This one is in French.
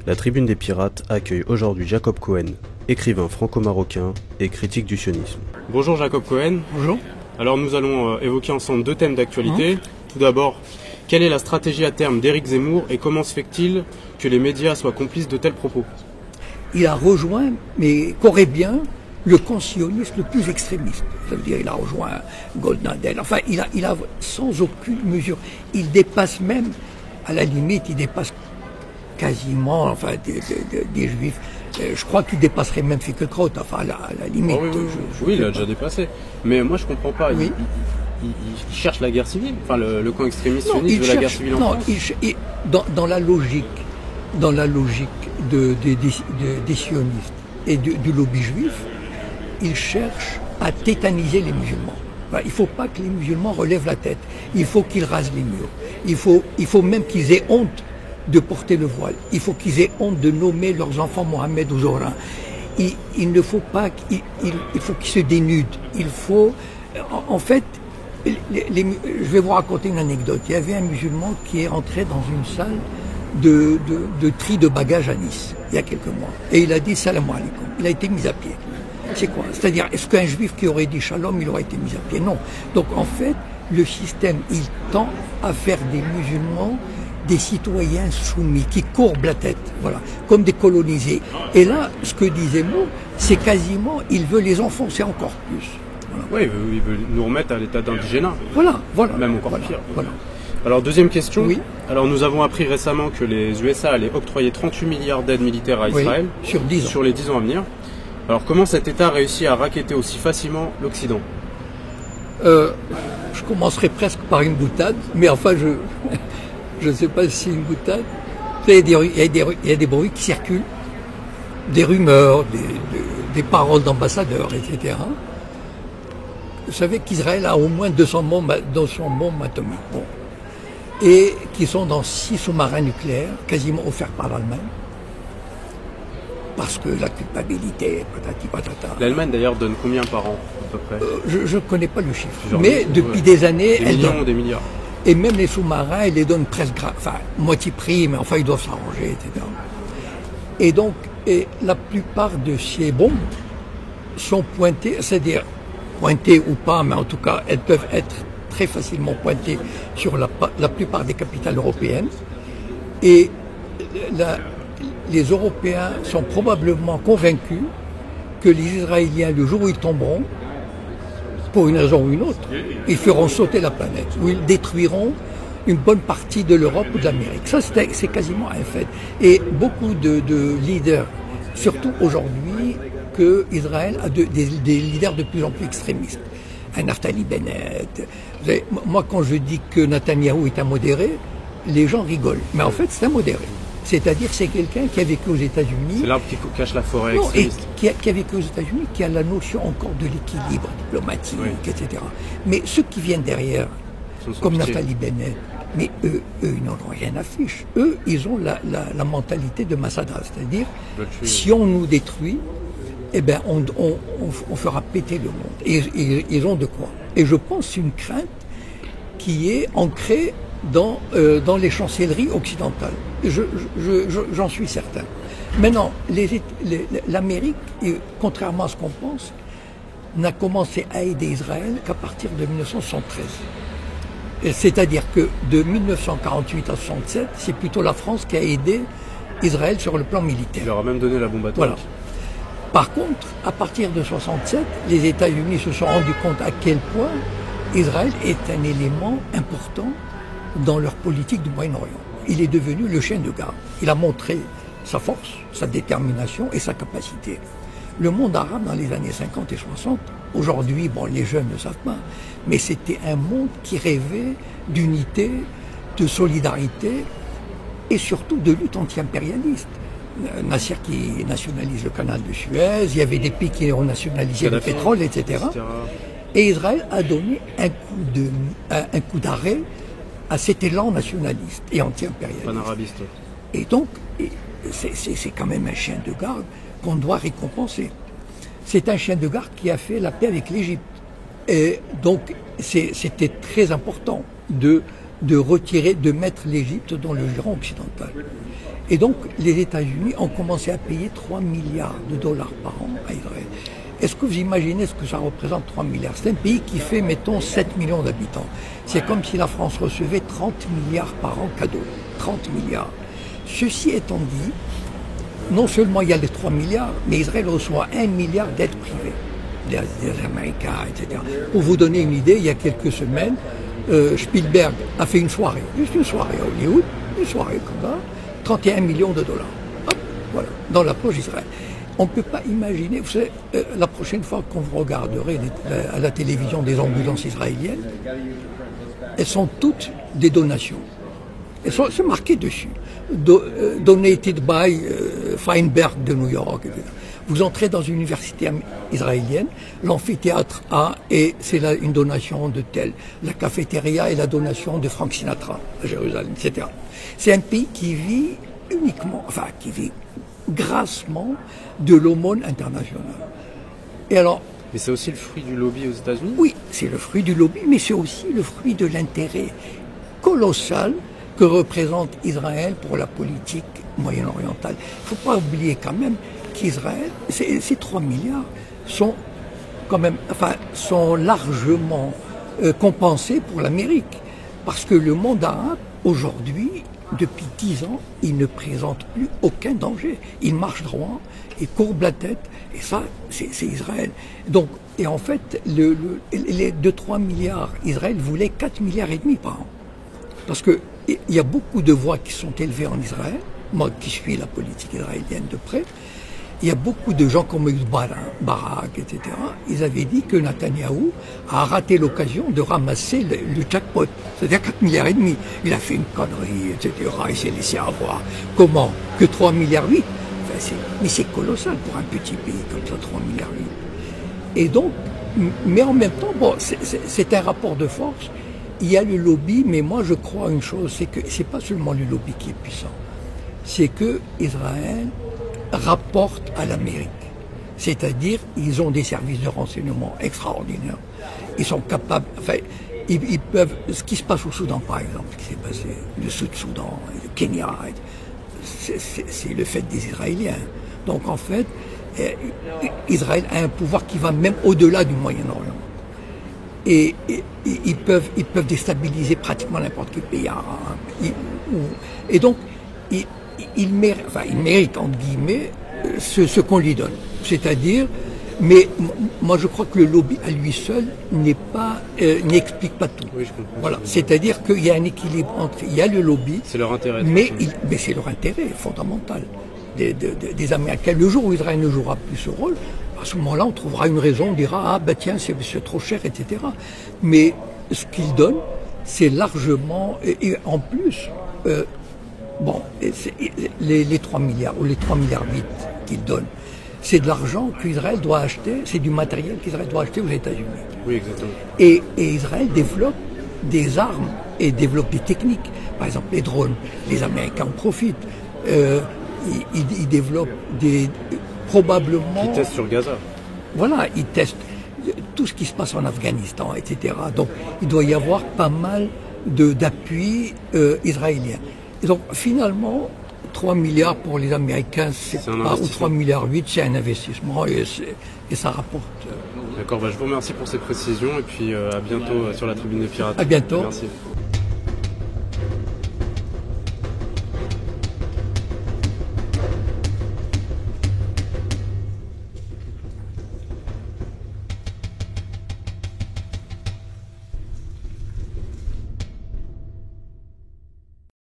La Tribune des Pirates accueille aujourd'hui Jacob Cohen, écrivain franco-marocain et critique du sionisme. Bonjour Jacob Cohen. Bonjour. Alors nous allons évoquer ensemble deux thèmes d'actualité. Tout d'abord, quelle est la stratégie à terme d'Éric Zemmour et comment se fait-il que les médias soient complices de tels propos? Il a rejoint, mais qu'aurait bien, le camp sioniste le plus extrémiste. Ça veut dire il a rejoint Goldnadel. Enfin, il a sans aucune mesure. Il dépasse même, à la limite, il dépasse quasiment, enfin, des juifs. Je crois qu'il dépasserait même Finkielkraut, enfin, à la limite. Oh oui, il a déjà dépassé. Mais moi, je comprends pas. Oui. Il cherche la guerre civile. Enfin, le camp extrémiste sioniste veut la guerre civile en France. Dans la logique des sionistes et du lobby juif, il cherche à tétaniser les musulmans. Enfin, il ne faut pas que les musulmans relèvent la tête. Il faut qu'ils rasent les murs. Il faut même qu'ils aient honte de porter le voile. Il faut qu'ils aient honte de nommer leurs enfants Mohamed ou Zohra. Il ne faut pas, il faut qu'ils se dénudent. Il faut, en fait, je vais vous raconter une anecdote. Il y avait un musulman qui est entré dans une salle de tri de bagages à Nice, il y a quelques mois. Et il a dit salam alaikum. Il a été mis à pied. C'est quoi? C'est-à-dire, est-ce qu'un juif qui aurait dit shalom, il aurait été mis à pied? Non. Donc, en fait, le système, il tend à faire des musulmans des citoyens soumis, qui courbent la tête, voilà, comme des colonisés. Et là, ce que dit Zemmour, c'est quasiment, il veut les enfoncer encore plus. Voilà. Oui, il veut nous remettre à l'état d'indigénat. Voilà. Même encore pire. Voilà. Alors, deuxième question. Oui. Alors, nous avons appris récemment que les USA allaient octroyer 38 milliards d'aides militaires à Israël. Oui, sur 10 ans. Sur les 10 ans à venir. Alors, comment cet État réussit à racketter aussi facilement l'Occident? Je commencerai presque par une boutade, mais enfin, je ne sais pas si c'est une boutade. Il y a des bruits qui circulent, des rumeurs, des paroles d'ambassadeurs, etc. Vous savez qu'Israël a au moins 200 bombes atomiques. Bon. Et qui sont dans 6 sous-marins nucléaires, quasiment offerts par l'Allemagne. Parce que la culpabilité, patati patata. L'Allemagne d'ailleurs donne combien par an, à peu près? Je ne connais pas le chiffre. Mais depuis des années, elle donne des milliards. Et même les sous-marins, ils les donnent presque, moitié prix, mais enfin, ils doivent s'arranger, etc. Et donc, la plupart de ces bombes sont pointées, c'est-à-dire pointées ou pas, mais en tout cas, elles peuvent être très facilement pointées sur la plupart des capitales européennes. Et les Européens sont probablement convaincus que les Israéliens, le jour où ils tomberont, pour une raison ou une autre, ils feront sauter la planète, ou ils détruiront une bonne partie de l'Europe ou de l'Amérique. Ça, c'est quasiment un fait. Et beaucoup de leaders, surtout aujourd'hui, que Israël a des leaders de plus en plus extrémistes. Un Naftali Bennett. Moi, quand je dis que Netanyahou est un modéré, les gens rigolent. Mais en fait, c'est un modéré. C'est-à-dire c'est quelqu'un qui a vécu aux États-Unis. C'est l'arbre qui cache la forêt extrémiste. Et qui a vécu aux États-Unis, qui a la notion encore de l'équilibre diplomatique, etc. Mais ceux qui viennent derrière, comme Naftali Bennett, mais eux, ils n'en ont rien à fiche. Eux, ils ont la mentalité de Masada, c'est-à-dire, si on nous détruit, eh ben, on fera péter le monde. Et ils ont de quoi. Et je pense que c'est une crainte qui est ancrée dans les chancelleries occidentales. J'en suis certain. Maintenant, l'Amérique, contrairement à ce qu'on pense, n'a commencé à aider Israël qu'à partir de 1973. C'est-à-dire que de 1948 à 1967, c'est plutôt la France qui a aidé Israël sur le plan militaire. Il leur a même donné la bombe atomique. Voilà. Par contre, à partir de 1967, les États-Unis se sont rendus compte à quel point Israël est un élément important dans leur politique du Moyen-Orient. Il est devenu le chien de garde. Il a montré sa force, sa détermination et sa capacité. Le monde arabe dans les années 50 et 60, aujourd'hui, bon, les jeunes ne savent pas, mais c'était un monde qui rêvait d'unité, de solidarité et surtout de lutte anti-impérialiste. Nasser qui nationalise le canal de Suez, il y avait des pays qui ont nationalisé le pétrole, etc. Et Israël a donné un coup d'arrêt à cet élan nationaliste et anti-impérialiste. Panarabiste. Et donc, c'est quand même un chien de garde qu'on doit récompenser. C'est un chien de garde qui a fait la paix avec l'Égypte. Et donc, c'était très important de de retirer, de mettre l'Égypte dans le giron occidental. Et donc, les États-Unis ont commencé à payer 3 milliards de dollars par an à Israël. Est-ce que vous imaginez ce que ça représente, 3 milliards? C'est un pays qui fait, mettons, 7 millions d'habitants. C'est comme si la France recevait 30 milliards par an cadeaux. 30 milliards. Ceci étant dit, non seulement il y a les 3 milliards, mais Israël reçoit 1 milliard d'aides privées, des Américains, etc. Pour vous donner une idée, il y a quelques semaines, Spielberg a fait une soirée, juste une soirée à Hollywood, une soirée comme ça, 31 millions de dollars. Hop, voilà, dans la poche d'Israël. On ne peut pas imaginer, vous savez, la prochaine fois qu'on vous regarderez à la télévision des ambulances israéliennes, elles sont toutes des donations. C'est marqué dessus. Donated by Feinberg de New York, etc. Vous entrez dans une université israélienne, l'amphithéâtre A, et c'est là une donation de tel. La cafétéria est la donation de Frank Sinatra à Jérusalem, etc. C'est un pays qui vit uniquement, enfin qui vit grassement de l'aumône internationale. Et alors, mais c'est aussi le fruit du lobby aux États-Unis? Oui, c'est le fruit du lobby, mais c'est aussi le fruit de l'intérêt colossal que représente Israël pour la politique moyen-orientale. Il ne faut pas oublier quand même qu'Israël, ces 3 milliards sont quand même, enfin, sont largement compensés pour l'Amérique. Parce que le monde arabe, aujourd'hui, depuis 10 ans, il ne présente plus aucun danger. Il marche droit, il courbe la tête, et ça, c'est Israël. Donc, et en fait, les 2-3 milliards, Israël voulait 4 milliards et demi par an. Parce que il y a beaucoup de voix qui sont élevées en Israël, moi qui suis la politique israélienne de près, il y a beaucoup de gens comme Barak, etc. Ils avaient dit que Netanyahou a raté l'occasion de ramasser le jackpot, c'est-à-dire 4 milliards et demi. Il a fait une connerie, etc. Il s'est laissé avoir. Comment? Que 3 milliards 8? Enfin, mais c'est colossal pour un petit pays comme ça, 3 milliards 8. Et donc, mais en même temps, bon, c'est un rapport de force. Il y a le lobby, mais moi je crois une chose, c'est que c'est pas seulement le lobby qui est puissant, c'est que Israël rapporte à l'Amérique. C'est-à-dire, ils ont des services de renseignement extraordinaires. Ils sont capables, enfin, ils peuvent, ce qui se passe au Soudan par exemple, ce qui s'est passé, le Sud-Soudan, le Kenya, c'est le fait des Israéliens. Donc en fait, Israël a un pouvoir qui va même au-delà du Moyen-Orient. Et ils peuvent déstabiliser pratiquement n'importe quel pays arabe. Et donc, il mérite, entre guillemets, ce qu'on lui donne. C'est-à-dire, mais moi je crois que le lobby à lui seul n'explique pas tout. Oui, je comprends. Voilà. C'est-à-dire qu'il y a un équilibre entre, il y a le lobby. C'est leur intérêt. Mais c'est leur intérêt fondamental des Américains. Le jour où Israël ne jouera plus ce rôle, à ce moment-là, on trouvera une raison, on dira, ah ben tiens, c'est trop cher, etc. Mais ce qu'ils donnent, c'est largement, et en plus, bon, les 3 milliards, ou les 3 milliards 8 qu'ils donnent, c'est de l'argent qu'Israël doit acheter, c'est du matériel qu'Israël doit acheter aux États-Unis. Oui, exactement. Et Israël développe des armes et développe des techniques. Par exemple, les drones, les Américains en profitent. Ils développent probablement... Ils testent sur Gaza. Voilà, ils testent tout ce qui se passe en Afghanistan, etc. Donc, il doit y avoir pas mal d'appui israélien. Et donc, finalement, 3 milliards pour les Américains, c'est pas, ou 3 milliards 8, c'est un investissement et ça rapporte. D'accord, je vous remercie pour ces précisions et puis à bientôt sur la Tribune des Pirates. À bientôt. Merci.